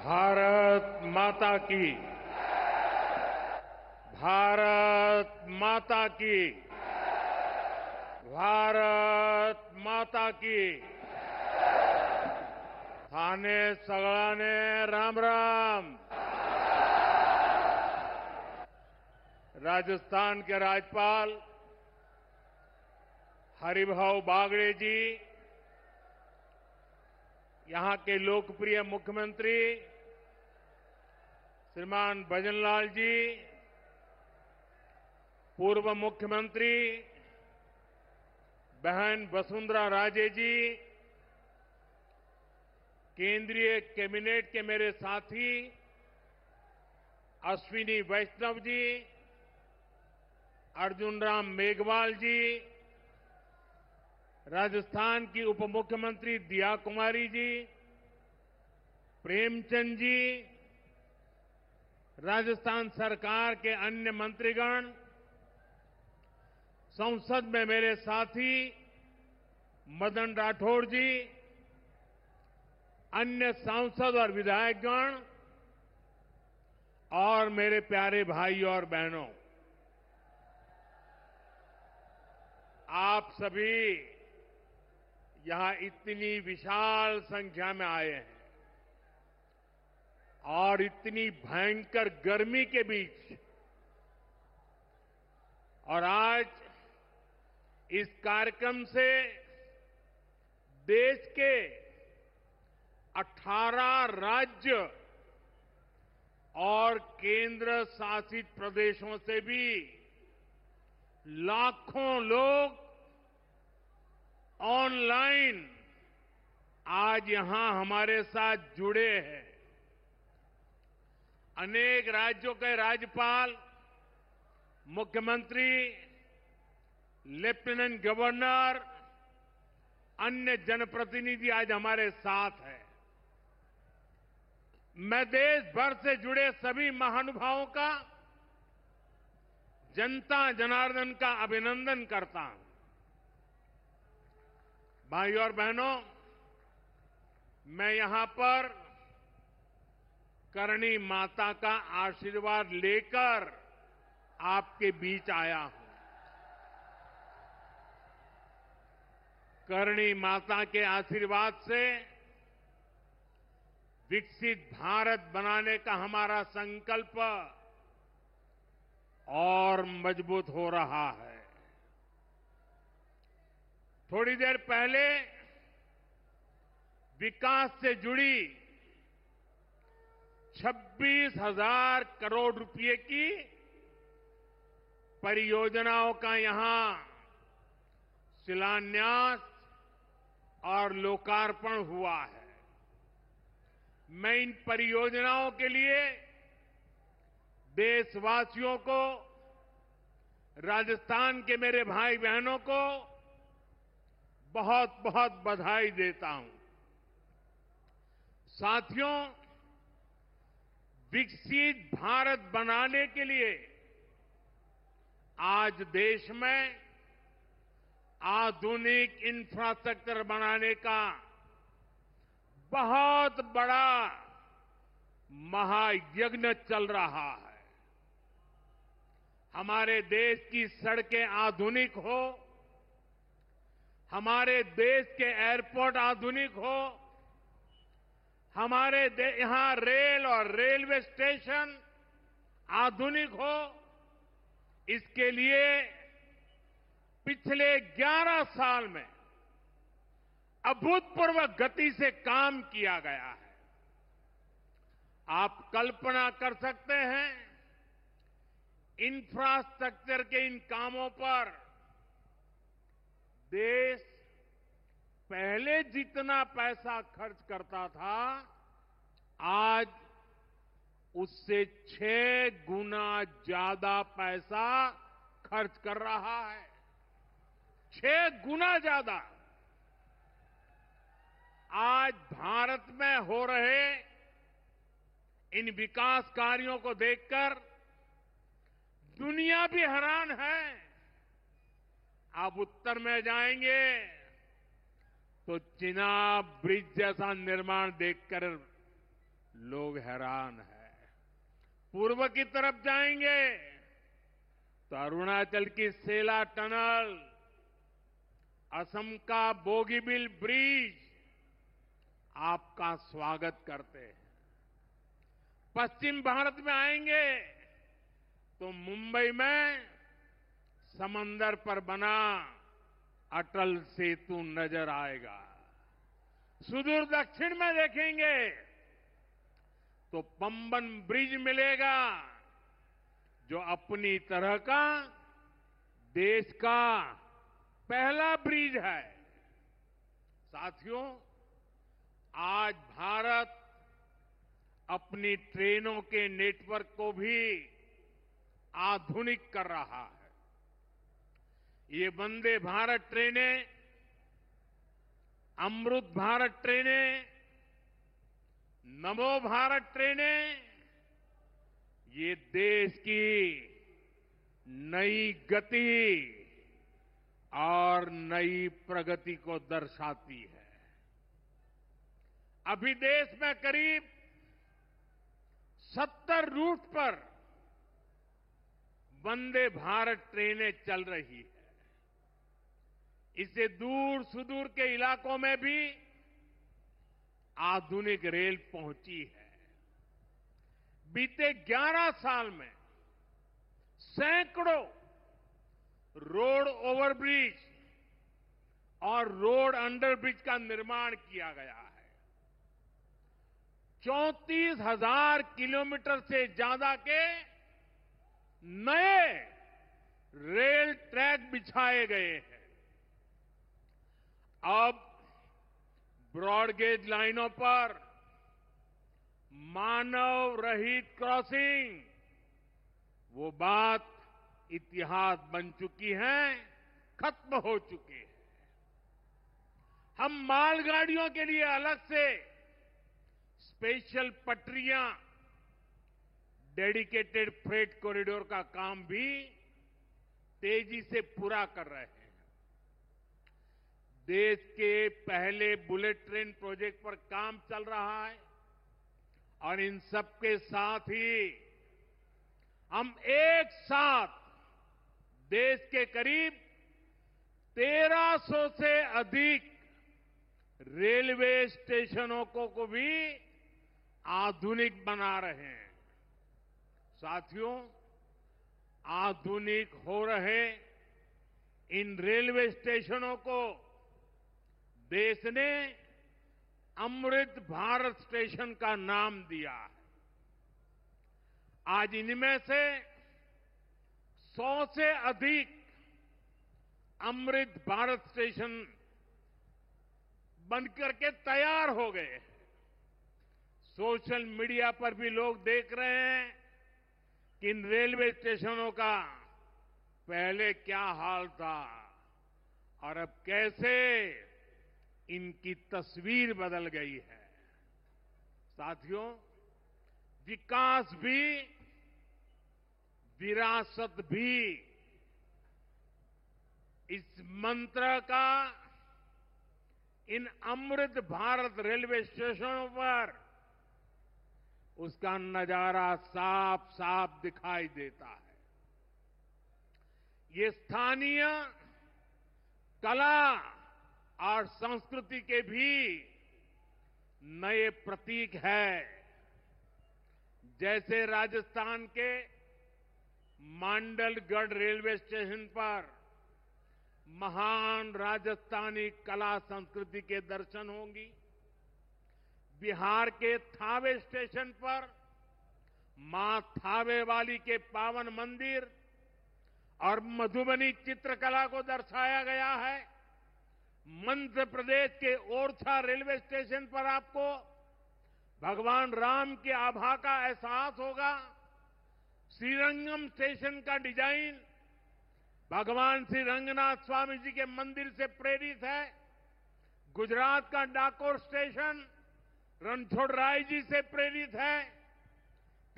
भारत माता की। भारत माता की। भारत माता की। थाने सगळाने राम राम। राजस्थान के राज्यपाल हरिभाऊ बागड़े जी, यहां के लोकप्रिय मुख्यमंत्री श्रीमान भजनलाल जी, पूर्व मुख्यमंत्री बहन वसुंधरा राजे जी, केंद्रीय कैबिनेट के मेरे साथी अश्विनी वैष्णव जी, अर्जुन राम मेघवाल जी, राजस्थान की उप मुख्यमंत्री दिया कुमारी जी, प्रेमचंद जी, राजस्थान सरकार के अन्य मंत्रीगण, संसद में मेरे साथी मदन राठौड़ जी, अन्य सांसद और विधायकगण और मेरे प्यारे भाई और बहनों, आप सभी यहां इतनी विशाल संख्या में आए हैं और इतनी भयंकर गर्मी के बीच, और आज इस कार्यक्रम से देश के 18 राज्य और केंद्र शासित प्रदेशों से भी लाखों लोग ऑनलाइन आज यहां हमारे साथ जुड़े हैं। अनेक राज्यों के राज्यपाल, मुख्यमंत्री, लेफ्टिनेंट गवर्नर, अन्य जनप्रतिनिधि आज हमारे साथ हैं। मैं देश भर से जुड़े सभी महानुभावों का, जनता जनार्दन का अभिनंदन करता हूं। भाई और बहनों, मैं यहां पर करणी माता का आशीर्वाद लेकर आपके बीच आया हूं। करणी माता के आशीर्वाद से विकसित भारत बनाने का हमारा संकल्प और मजबूत हो रहा है। थोड़ी देर पहले विकास से जुड़ी 26,000 करोड़ रुपए की परियोजनाओं का यहां शिलान्यास और लोकार्पण हुआ है। मैं इन परियोजनाओं के लिए देशवासियों को, राजस्थान के मेरे भाई बहनों को बहुत बहुत बधाई देता हूं। साथियों, विकसित भारत बनाने के लिए आज देश में आधुनिक इंफ्रास्ट्रक्चर बनाने का बहुत बड़ा महायज्ञ चल रहा है। हमारे देश की सड़कें आधुनिक हो, हमारे देश के एयरपोर्ट आधुनिक हो, हमारे यहां रेल और रेलवे स्टेशन आधुनिक हो, इसके लिए पिछले 11 साल में अभूतपूर्व गति से काम किया गया है। आप कल्पना कर सकते हैं, इंफ्रास्ट्रक्चर के इन कामों पर देश पहले जितना पैसा खर्च करता था, आज उससे 6 गुना ज्यादा पैसा खर्च कर रहा है। 6 गुना ज्यादा। आज भारत में हो रहे इन विकास कार्यों को देखकर दुनिया भी हैरान है। आप उत्तर में जाएंगे तो चिनाब ब्रिज जैसा निर्माण देखकर लोग हैरान हैं। पूर्व की तरफ जाएंगे तो अरुणाचल की सेला टनल, असम का बोगीबिल ब्रिज आपका स्वागत करते हैं। पश्चिम भारत में आएंगे तो मुंबई में समंदर पर बना अटल सेतु नजर आएगा। सुदूर दक्षिण में देखेंगे तो पंबन ब्रिज मिलेगा, जो अपनी तरह का देश का पहला ब्रिज है। साथियों, आज भारत अपनी ट्रेनों के नेटवर्क को भी आधुनिक कर रहा है। ये वंदे भारत ट्रेनें, अमृत भारत ट्रेनें, नमो भारत ट्रेनें, ये देश की नई गति और नई प्रगति को दर्शाती है। अभी देश में करीब 70 रूट पर वंदे भारत ट्रेनें चल रही है। इससे दूर सुदूर के इलाकों में भी आधुनिक रेल पहुंची है। बीते 11 साल में सैकड़ों रोड ओवरब्रिज और रोड अंडरब्रिज का निर्माण किया गया है। 34,000 किलोमीटर से ज्यादा के नए रेल ट्रैक बिछाए गए हैं। अब ब्रॉडगेज लाइनों पर मानव रहित क्रॉसिंग, वो बात इतिहास बन चुकी है, खत्म हो चुकी है। हम मालगाड़ियों के लिए अलग से स्पेशल पटरियां, डेडिकेटेड फ्रेट कॉरिडोर का काम भी तेजी से पूरा कर रहे हैं। देश के पहले बुलेट ट्रेन प्रोजेक्ट पर काम चल रहा है और इन सबके साथ ही हम एक साथ देश के करीब 1300 से अधिक रेलवे स्टेशनों को भी आधुनिक बना रहे हैं। साथियों, आधुनिक हो रहे इन रेलवे स्टेशनों को देश ने अमृत भारत स्टेशन का नाम दिया है। आज इनमें से 100 से अधिक अमृत भारत स्टेशन बनकर के तैयार हो गए हैं। सोशल मीडिया पर भी लोग देख रहे हैं कि इन रेलवे स्टेशनों का पहले क्या हाल था और अब कैसे इनकी तस्वीर बदल गई है। साथियों, विकास भी, विरासत भी, इस मंत्र का इन अमृत भारत रेलवे स्टेशनों पर उसका नजारा साफ साफ दिखाई देता है। ये स्थानीय कला और संस्कृति के भी नए प्रतीक है। जैसे राजस्थान के मांडलगढ़ रेलवे स्टेशन पर महान राजस्थानी कला संस्कृति के दर्शन होंगी। बिहार के थावे स्टेशन पर मां थावे वाली के पावन मंदिर और मधुबनी चित्रकला को दर्शाया गया है। मध्य प्रदेश के ओरछा रेलवे स्टेशन पर आपको भगवान राम के आभा का एहसास होगा। श्रीरंगम स्टेशन का डिजाइन भगवान श्री रंगनाथ स्वामी जी के मंदिर से प्रेरित है। गुजरात का डाकोर स्टेशन रणछोड़राय जी से प्रेरित है।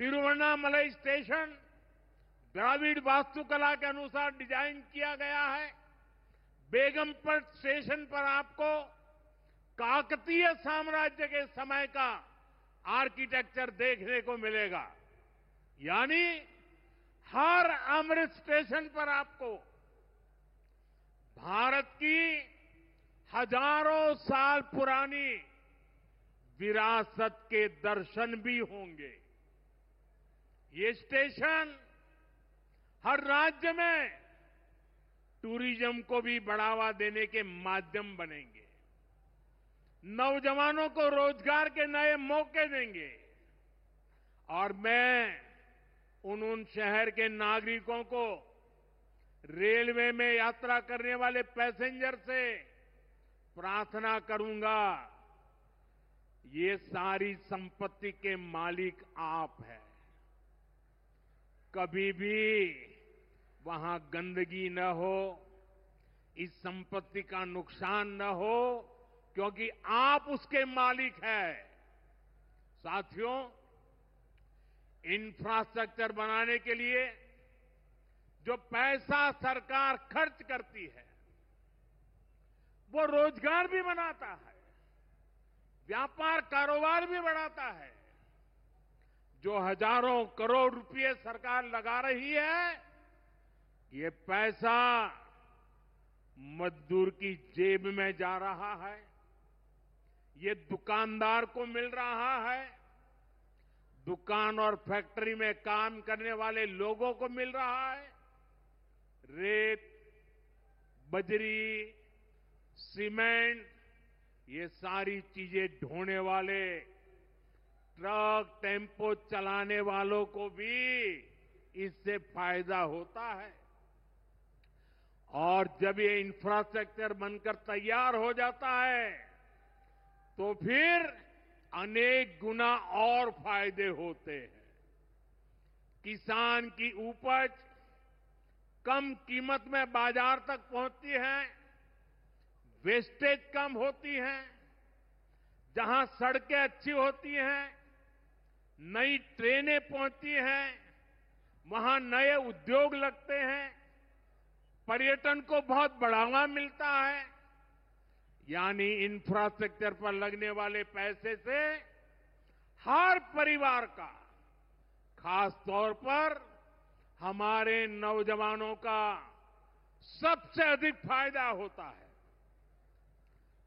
तिरुवन्नामलई स्टेशन द्राविड़ वास्तुकला के अनुसार डिजाइन किया गया है। बेगमपट स्टेशन पर आपको काकतीय साम्राज्य के समय का आर्किटेक्चर देखने को मिलेगा। यानी हर अमृत स्टेशन पर आपको भारत की हजारों साल पुरानी विरासत के दर्शन भी होंगे। ये स्टेशन हर राज्य में टूरिज्म को भी बढ़ावा देने के माध्यम बनेंगे, नौजवानों को रोजगार के नए मौके देंगे और मैं उन शहर के नागरिकों को, रेलवे में यात्रा करने वाले पैसेंजर से प्रार्थना करूंगा, ये सारी संपत्ति के मालिक आप हैं। कभी भी वहां गंदगी न हो, इस संपत्ति का नुकसान न हो, क्योंकि आप उसके मालिक हैं। साथियों, इंफ्रास्ट्रक्चर बनाने के लिए जो पैसा सरकार खर्च करती है, वो रोजगार भी बनाता है, व्यापार कारोबार भी बढ़ाता है। जो हजारों करोड़ रुपए सरकार लगा रही है, ये पैसा मजदूर की जेब में जा रहा है, ये दुकानदार को मिल रहा है, दुकान और फैक्ट्री में काम करने वाले लोगों को मिल रहा है। रेत, बजरी, सीमेंट, ये सारी चीजें ढोने वाले ट्रक, टेम्पो चलाने वालों को भी इससे फायदा होता है। और जब ये इंफ्रास्ट्रक्चर बनकर तैयार हो जाता है, तो फिर अनेक गुना और फायदे होते हैं। किसान की उपज कम कीमत में बाजार तक पहुंचती है, वेस्टेज कम होती है, जहां सड़कें अच्छी होती हैं, नई ट्रेनें पहुंचती हैं, वहां नए उद्योग लगते हैं, पर्यटन को बहुत बढ़ावा मिलता है। यानी इंफ्रास्ट्रक्चर पर लगने वाले पैसे से हर परिवार का, खास तौर पर हमारे नौजवानों का सबसे अधिक फायदा होता है।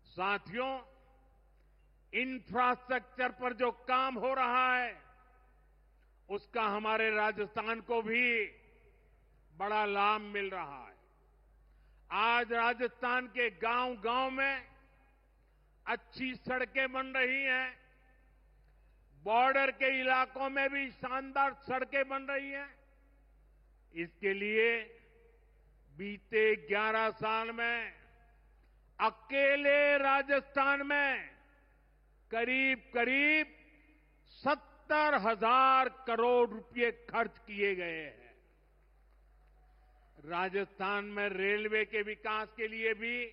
साथियों, इंफ्रास्ट्रक्चर पर जो काम हो रहा है, उसका हमारे राजस्थान को भी बड़ा लाभ मिल रहा है। आज राजस्थान के गांव-गांव में अच्छी सड़कें बन रही हैं, बॉर्डर के इलाकों में भी शानदार सड़कें बन रही हैं। इसके लिए बीते 11 साल में अकेले राजस्थान में करीब 70,000 करोड़ रुपए खर्च किए गए हैं। राजस्थान में रेलवे के विकास के लिए भी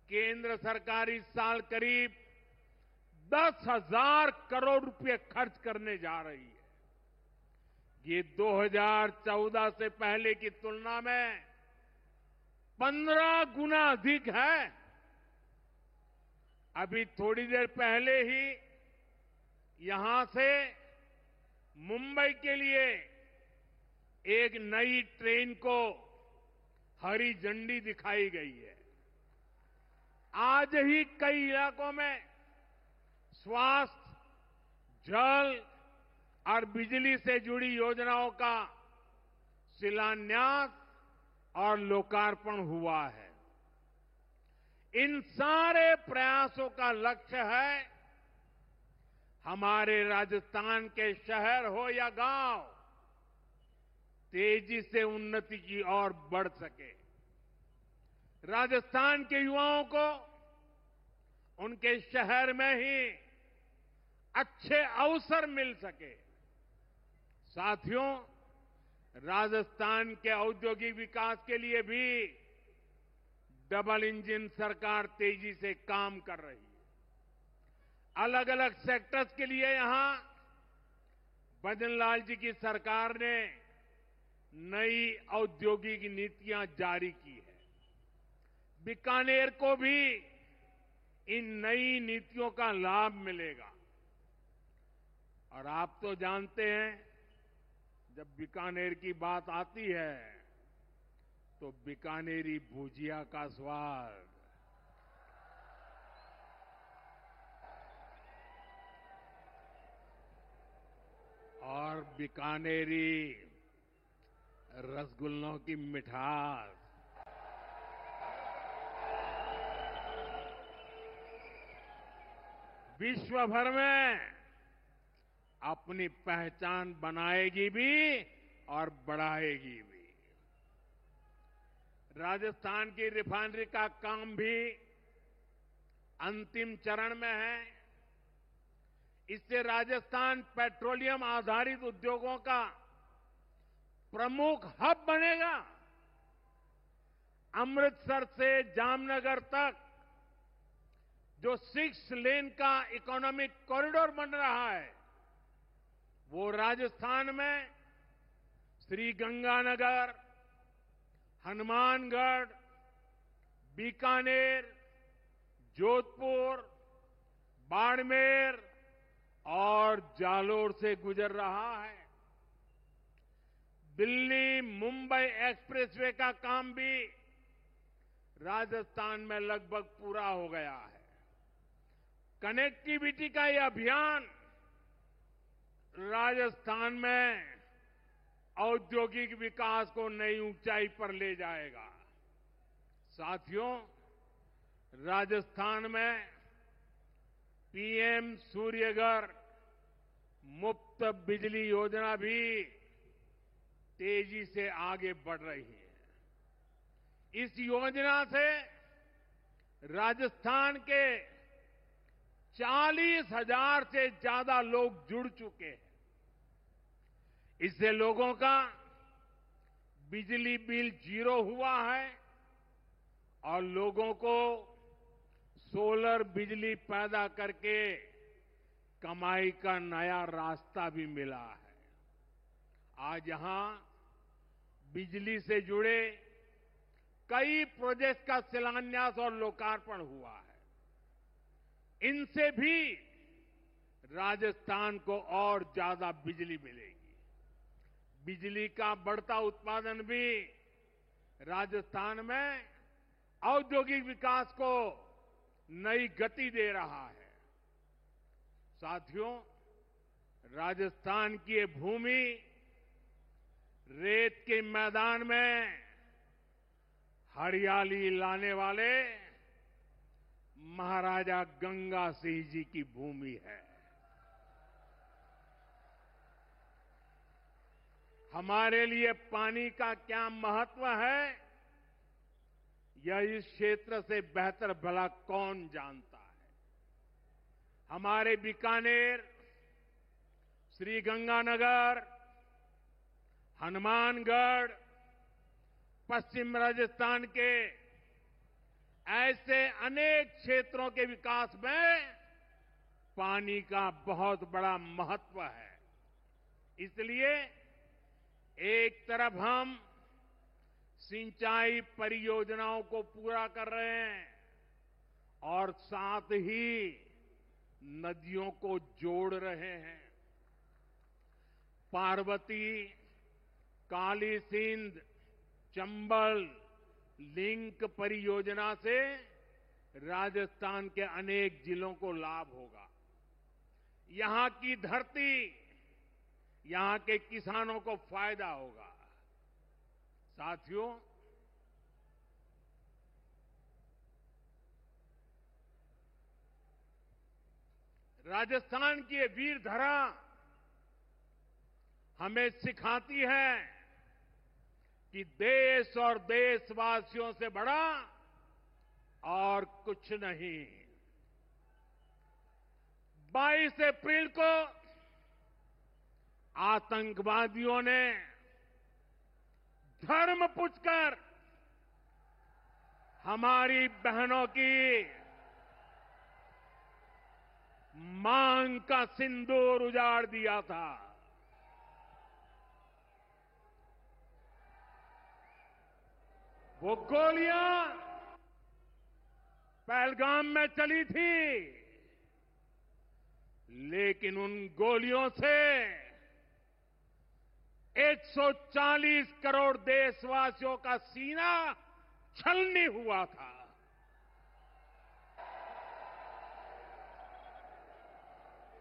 केंद्र सरकार इस साल करीब 10,000 करोड़ रुपए खर्च करने जा रही है। ये 2014 से पहले की तुलना में 15 गुना अधिक है। अभी थोड़ी देर पहले ही यहां से मुंबई के लिए एक नई ट्रेन को हरी झंडी दिखाई गई है। आज ही कई इलाकों में स्वास्थ्य, जल और बिजली से जुड़ी योजनाओं का शिलान्यास और लोकार्पण हुआ है। इन सारे प्रयासों का लक्ष्य है हमारे राजस्थान के शहर हो या गांव तेजी से उन्नति की ओर बढ़ सके। राजस्थान के युवाओं को उनके शहर में ही अच्छे अवसर मिल सके। साथियों, राजस्थान के औद्योगिक विकास के लिए भी डबल इंजन सरकार तेजी से काम कर रही है। अलग अलग सेक्टर्स के लिए यहां भजनलाल जी की सरकार ने नई औद्योगिक नीतियां जारी की है। बीकानेर को भी इन नई नीतियों का लाभ मिलेगा। और आप तो जानते हैं, जब बीकानेर की बात आती है तो बीकानेरी भुजिया का स्वाद, और बीकानेरी रसगुल्लों की मिठास, विश्व भर में अपनी पहचान बनाएगी भी और बढ़ाएगी भी। राजस्थान की रिफाइनरी का काम भी अंतिम चरण में है। इससे राजस्थान पेट्रोलियम आधारित उद्योगों का प्रमुख हब बनेगा। अमृतसर से जामनगर तक जो 6 लेन का इकोनॉमिक कॉरिडोर बन रहा है, वो राजस्थान में श्रीगंगानगर, हनुमानगढ़, बीकानेर, जोधपुर, बाड़मेर और जालोर से गुजर रहा है। दिल्ली मुंबई एक्सप्रेसवे का काम भी राजस्थान में लगभग पूरा हो गया है। कनेक्टिविटी का यह अभियान राजस्थान में औद्योगिक विकास को नई ऊंचाई पर ले जाएगा। साथियों, राजस्थान में पीएम सूर्यघर मुफ्त बिजली योजना भी तेजी से आगे बढ़ रही है। इस योजना से राजस्थान के 40,000 से ज्यादा लोग जुड़ चुके हैं। इससे लोगों का बिजली बिल 0 हुआ है और लोगों को सोलर बिजली पैदा करके कमाई का नया रास्ता भी मिला है। आज यहां बिजली से जुड़े कई प्रोजेक्ट का शिलान्यास और लोकार्पण हुआ है। इनसे भी राजस्थान को और ज्यादा बिजली मिलेगी। बिजली का बढ़ता उत्पादन भी राजस्थान में औद्योगिक विकास को नई गति दे रहा है। साथियों, राजस्थान की ये भूमि रेत के मैदान में हरियाली लाने वाले महाराजा गंगा सिंह जी की भूमि है। हमारे लिए पानी का क्या महत्व है, यह इस क्षेत्र से बेहतर भला कौन जानता है। हमारे बीकानेर, श्रीगंगानगर, हनुमानगढ़, पश्चिम राजस्थान के ऐसे अनेक क्षेत्रों के विकास में पानी का बहुत बड़ा महत्व है। इसलिए एक तरफ हम सिंचाई परियोजनाओं को पूरा कर रहे हैं और साथ ही नदियों को जोड़ रहे हैं। पार्वती, काली सिंध, चंबल लिंक परियोजना से राजस्थान के अनेक जिलों को लाभ होगा। यहां की धरती, यहां के किसानों को फायदा होगा। साथियों, राजस्थान की ये वीर धरा हमें सिखाती है कि देश और देशवासियों से बड़ा और कुछ नहीं। 22 अप्रैल को आतंकवादियों ने धर्म पूछकर हमारी बहनों की मांग का सिंदूर उजाड़ दिया था। वो गोलियां पहलगाम में चली थी, लेकिन उन गोलियों से 140 करोड़ देशवासियों का सीना छलनी हुआ था।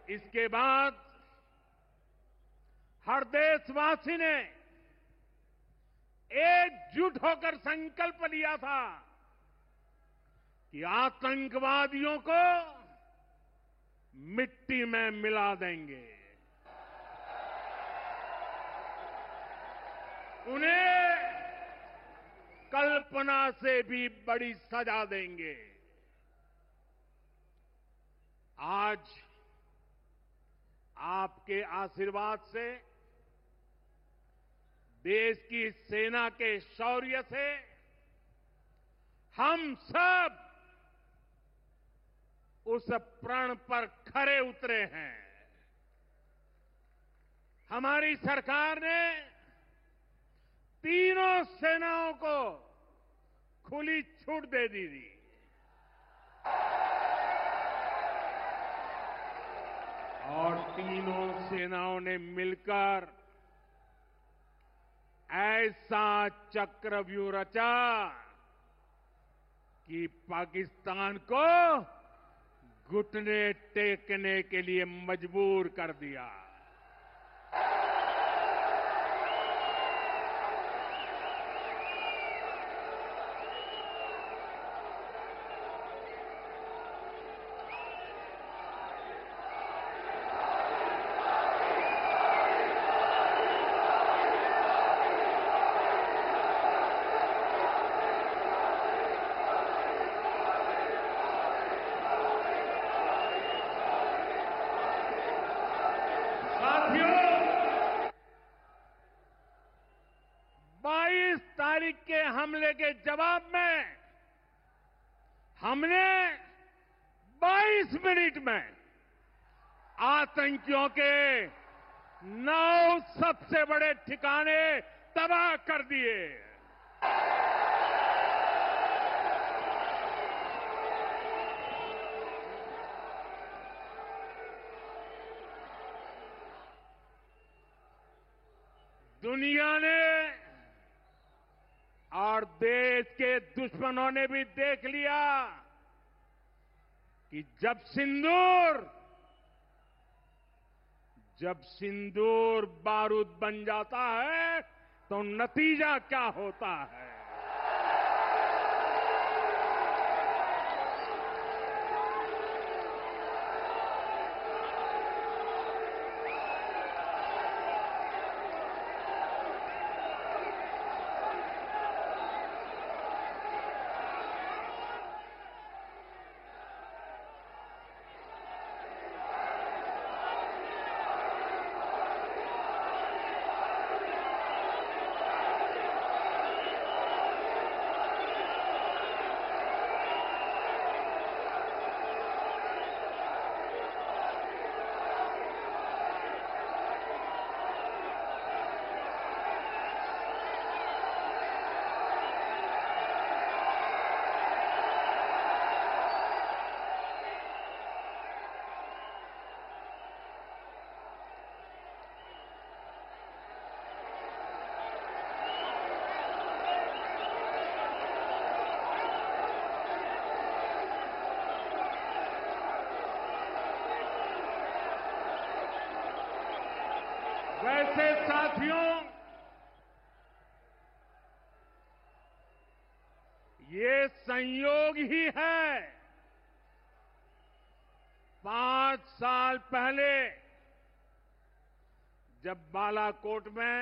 इसके बाद हर देशवासी ने एकजुट होकर संकल्प लिया था कि आतंकवादियों को मिट्टी में मिला देंगे, उन्हें कल्पना से भी बड़ी सजा देंगे। आज आपके आशीर्वाद से, देश की सेना के शौर्य से हम सब उस प्रण पर खरे उतरे हैं। हमारी सरकार ने तीनों सेनाओं को खुली छूट दे दी थी। और तीनों सेनाओं ने मिलकर ऐसा चक्रव्यूह रचा कि पाकिस्तान को घुटने टेकने के लिए मजबूर कर दिया। साथियों, 22 तारीख के हमले के जवाब में हमने 22 मिनट में आतंकियों के 9 सबसे बड़े ठिकाने तबाह कर दिए। दुनिया ने और देश के दुश्मनों ने भी देख लिया कि जब सिंदूर बारूद बन जाता है तो नतीजा क्या होता है। वैसे साथियों, ये संयोग ही है। 5 साल पहले जब बालाकोट में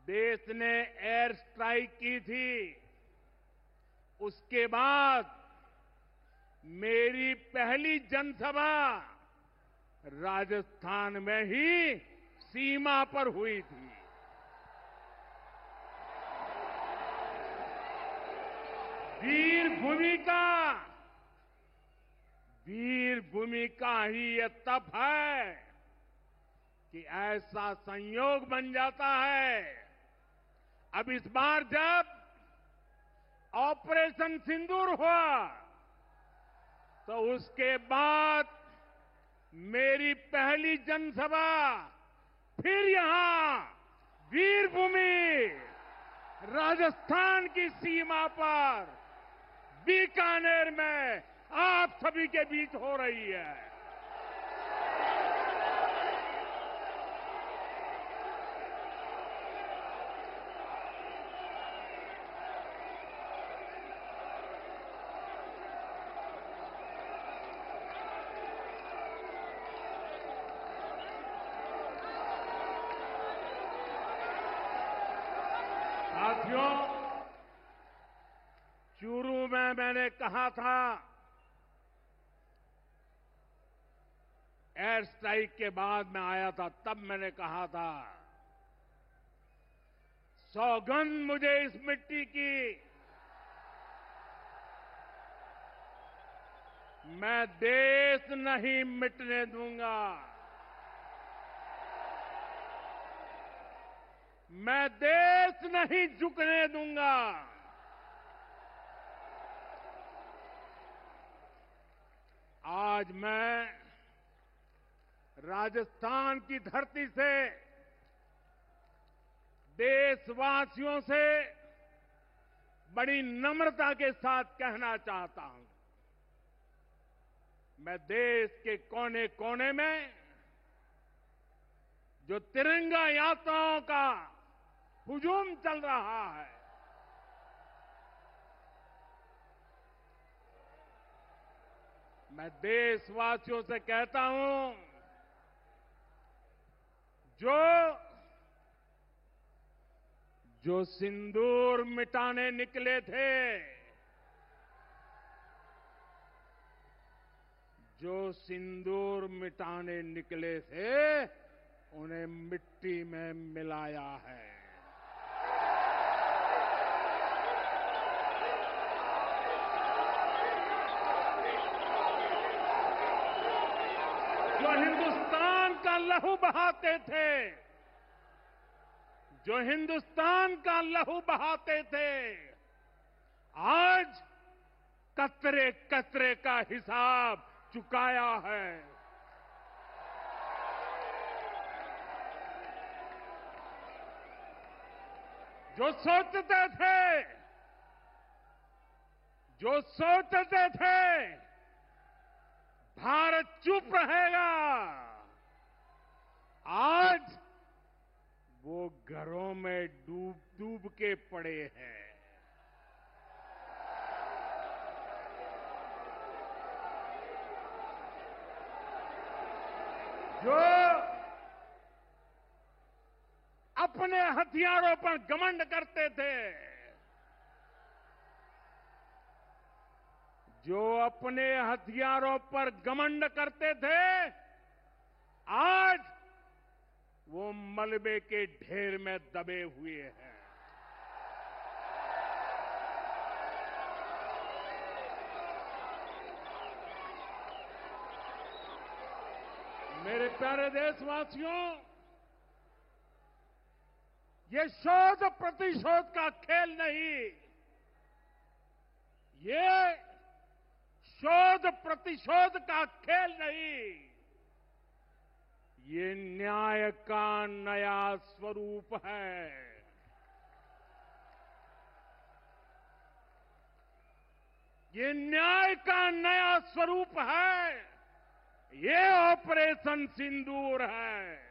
देश ने एयर स्ट्राइक की थी, उसके बाद मेरी पहली जनसभा राजस्थान में ही सीमा पर हुई थी। वीर भूमि का ही ये तप है कि ऐसा संयोग बन जाता है। अब इस बार जब ऑपरेशन सिंदूर हुआ तो उसके बाद मेरी पहली जनसभा फिर यहां वीरभूमि राजस्थान की सीमा पर बीकानेर में आप सभी के बीच हो रही है। साथियों, चूरू में मैंने कहा था, एयर स्ट्राइक के बाद मैं आया था, तब मैंने कहा था, सौगंध मुझे इस मिट्टी की, मैं देश नहीं मिटने दूंगा, मैं देश नहीं झुकने दूंगा। आज मैं राजस्थान की धरती से देशवासियों से बड़ी नम्रता के साथ कहना चाहता हूं, मैं देश के कोने कोने में जो तिरंगा यात्राओं का हुजूम चल रहा है, मैं देशवासियों से कहता हूं, जो सिंदूर मिटाने निकले थे, जो सिंदूर मिटाने निकले थे, उन्हें मिट्टी में मिलाया है। जो हिंदुस्तान का लहू बहाते थे, जो हिंदुस्तान का लहू बहाते थे, आज कतरे कतरे का हिसाब चुकाया है। जो सोचते थे भारत चुप रहेगा, आज वो घरों में डूब डूब के पड़े हैं। जो अपने हथियारों पर घमंड करते थे, जो अपने हथियारों पर घमंड करते थे, आज वो मलबे के ढेर में दबे हुए हैं। मेरे प्यारे देशवासियों, ये शोध प्रतिशोध का खेल नहीं, ये शोध प्रतिशोध का खेल नहीं, ये न्याय का नया स्वरूप है। ये न्याय का नया स्वरूप है। ये ऑपरेशन सिंदूर है।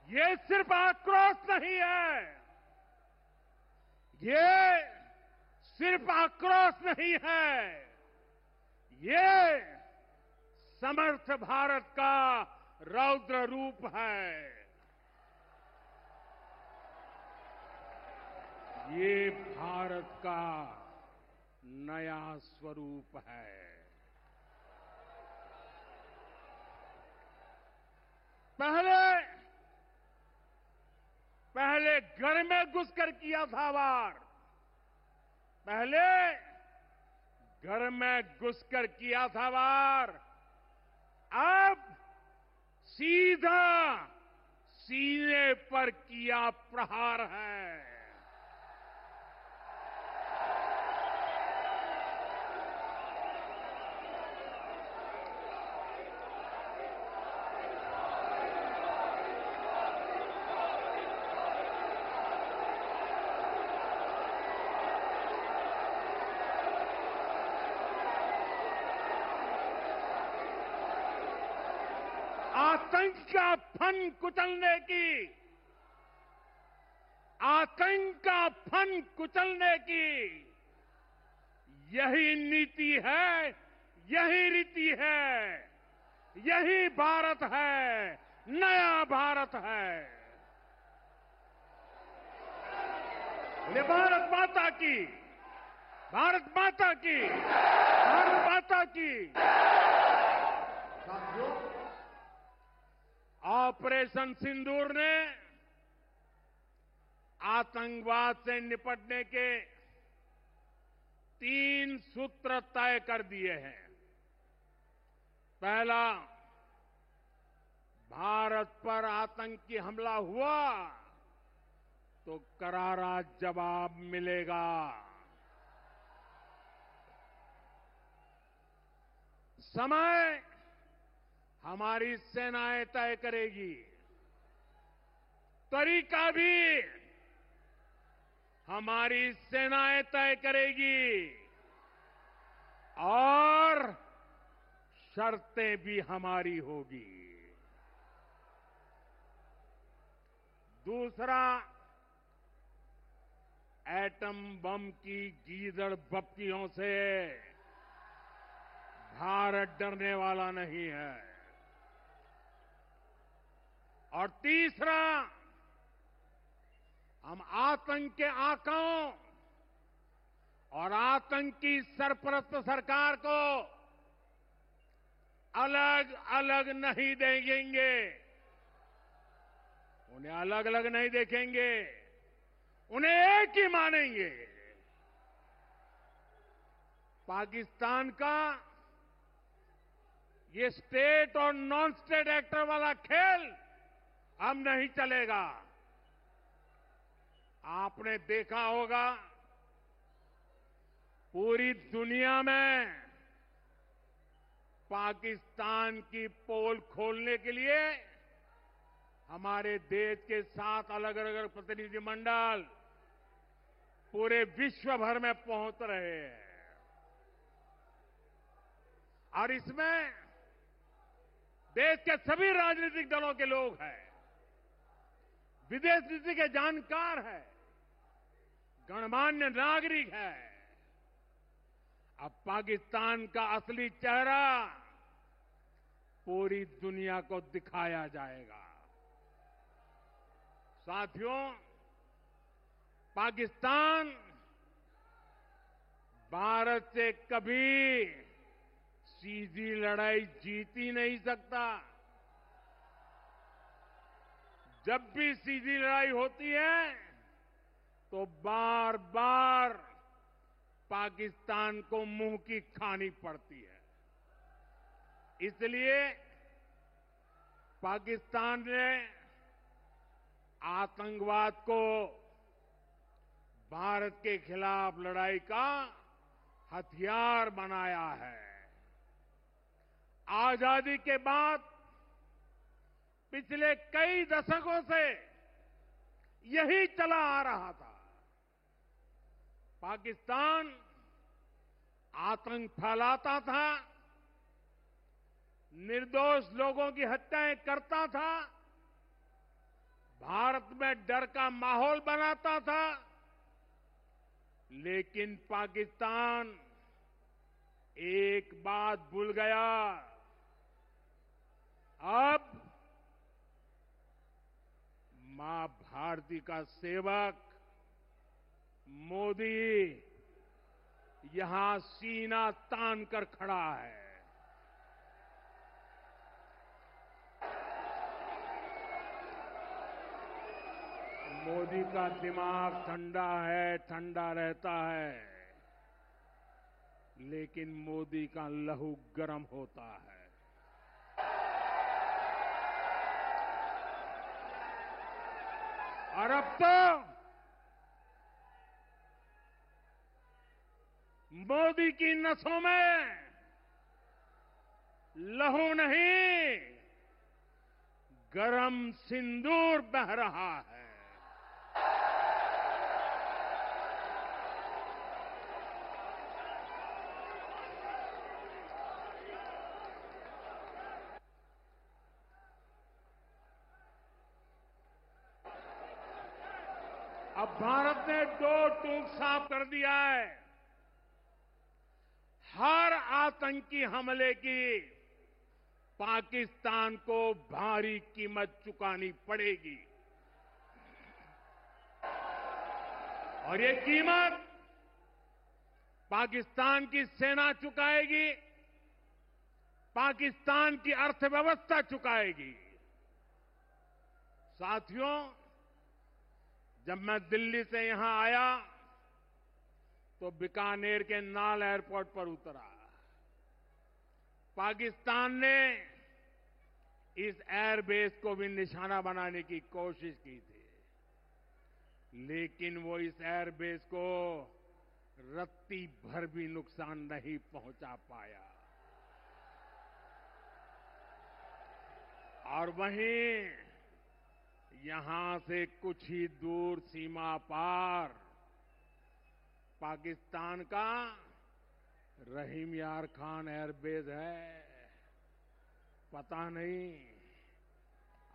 ये सिर्फ आक्रोश नहीं है, ये सिर्फ आक्रोश नहीं है, ये समर्थ भारत का रौद्र रूप है। ये भारत का नया स्वरूप है। पहले घर में घुसकर किया था वार, पहले घर में घुसकर किया था वार, अब सीधा सीने पर किया प्रहार है। आतंक का फन कुचलने की, आतंक का फन कुचलने की यही नीति है, यही रीति है, यही भारत है, नया भारत है। बोले भारत माता की, भारत माता की, भारत माता की। साथियों, ऑपरेशन सिंदूर ने आतंकवाद से निपटने के 3 सूत्र तय कर दिए हैं। पहला, भारत पर आतंकी हमला हुआ तो करारा जवाब मिलेगा। समय हमारी सेनाएं तय करेगी, तरीका भी हमारी सेनाएं तय करेगी और शर्तें भी हमारी होगी। दूसरा, एटम बम की गीदड़ बप्तियों से भारत डरने वाला नहीं है। और तीसरा, हम आतंक के आकाओं और आतंकी सरपरस्त सरकार को अलग अलग नहीं देखेंगे, उन्हें अलग अलग नहीं देखेंगे, उन्हें एक ही मानेंगे। पाकिस्तान का ये स्टेट और नॉन स्टेट एक्टर वाला खेल अब नहीं चलेगा। आपने देखा होगा, पूरी दुनिया में पाकिस्तान की पोल खोलने के लिए हमारे देश के 7 अलग अलग प्रतिनिधिमंडल पूरे विश्व भर में पहुंच रहे हैं। और इसमें देश के सभी राजनीतिक दलों के लोग हैं, विदेश नीति के जानकार हैं, गणमान्य नागरिक है। अब पाकिस्तान का असली चेहरा पूरी दुनिया को दिखाया जाएगा। साथियों, पाकिस्तान भारत से कभी सीधी लड़ाई जीत ही नहीं सकता। जब भी सीधी लड़ाई होती है तो बार बार पाकिस्तान को मुंह की खानी पड़ती है। इसलिए पाकिस्तान ने आतंकवाद को भारत के खिलाफ लड़ाई का हथियार बनाया है। आजादी के बाद पिछले कई दशकों से यही चला आ रहा था। पाकिस्तान आतंक फैलाता था, निर्दोष लोगों की हत्याएं करता था, भारत में डर का माहौल बनाता था। लेकिन पाकिस्तान एक बात भूल गया, अब मां भारती का सेवक मोदी यहां सीना तान कर खड़ा है। मोदी का दिमाग ठंडा है, ठंडा रहता है, लेकिन मोदी का लहू गर्म होता है। और अब तो मोदी की नसों में लहू नहीं, गरम सिंदूर बह रहा है। अब भारत ने दो टूक साफ कर दिया है। हर आतंकी हमले की पाकिस्तान को भारी कीमत चुकानी पड़ेगी और ये कीमत पाकिस्तान की सेना चुकाएगी, पाकिस्तान की अर्थव्यवस्था चुकाएगी। साथियों, जब मैं दिल्ली से यहां आया तो बीकानेर के नाल एयरपोर्ट पर उतरा। पाकिस्तान ने इस एयरबेस को भी निशाना बनाने की कोशिश की थी, लेकिन वो इस एयरबेस को रत्ती भर भी नुकसान नहीं पहुंचा पाया। और वहीं यहां से कुछ ही दूर सीमा पार पाकिस्तान का रहीम यार खान एयरबेस है। पता नहीं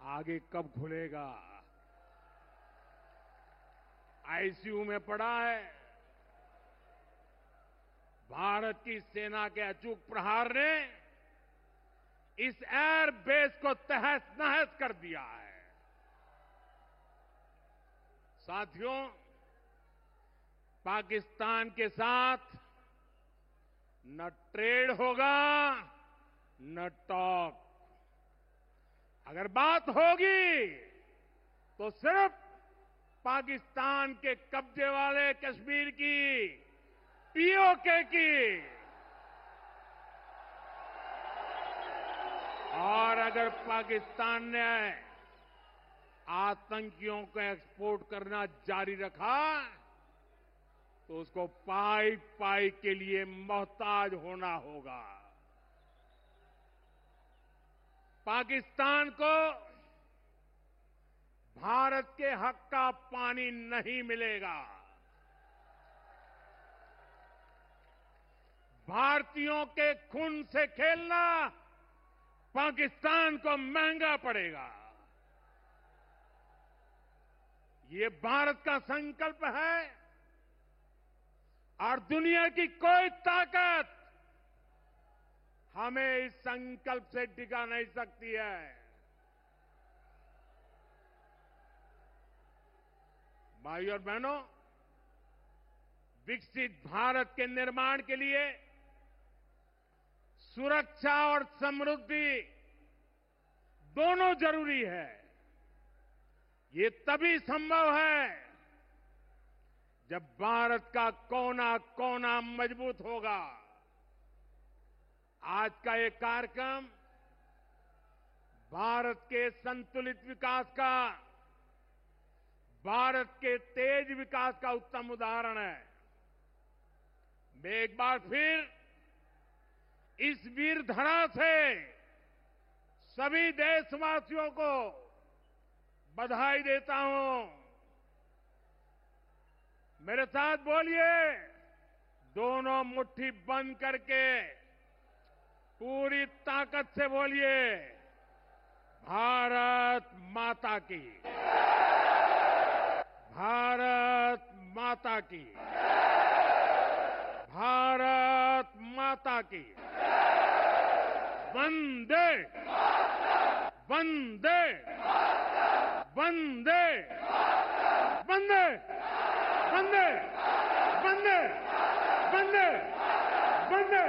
आगे कब खुलेगा। आईसीयू में पड़ा है। भारत की सेना के अचूक प्रहार ने इस एयरबेस को तहस नहस कर दिया है। साथियों, पाकिस्तान के साथ न ट्रेड होगा न टॉक। अगर बात होगी तो सिर्फ पाकिस्तान के कब्जे वाले कश्मीर की, पीओके की। और अगर पाकिस्तान ने आतंकियों को एक्सपोर्ट करना जारी रखा तो उसको पाई पाई के लिए मोहताज होना होगा। पाकिस्तान को भारत के हक का पानी नहीं मिलेगा। भारतीयों के खून से खेलना पाकिस्तान को महंगा पड़ेगा। ये भारत का संकल्प है और दुनिया की कोई ताकत हमें इस संकल्प से टिका नहीं सकती है। भाइयों और बहनों, विकसित भारत के निर्माण के लिए सुरक्षा और समृद्धि दोनों जरूरी है। ये तभी संभव है जब भारत का कोना कोना मजबूत होगा। आज का ये कार्यक्रम भारत के संतुलित विकास का, भारत के तेज विकास का उत्तम उदाहरण है। मैं एक बार फिर इस वीर धरा से सभी देशवासियों को बधाई देता हूं। मेरे साथ बोलिए, दोनों मुट्ठी बंद करके पूरी ताकत से बोलिए, भारत माता की, भारत माता की, भारत माता की। वंदे वंदे वंदे वंदे वंदे वंदे वंदे वंदे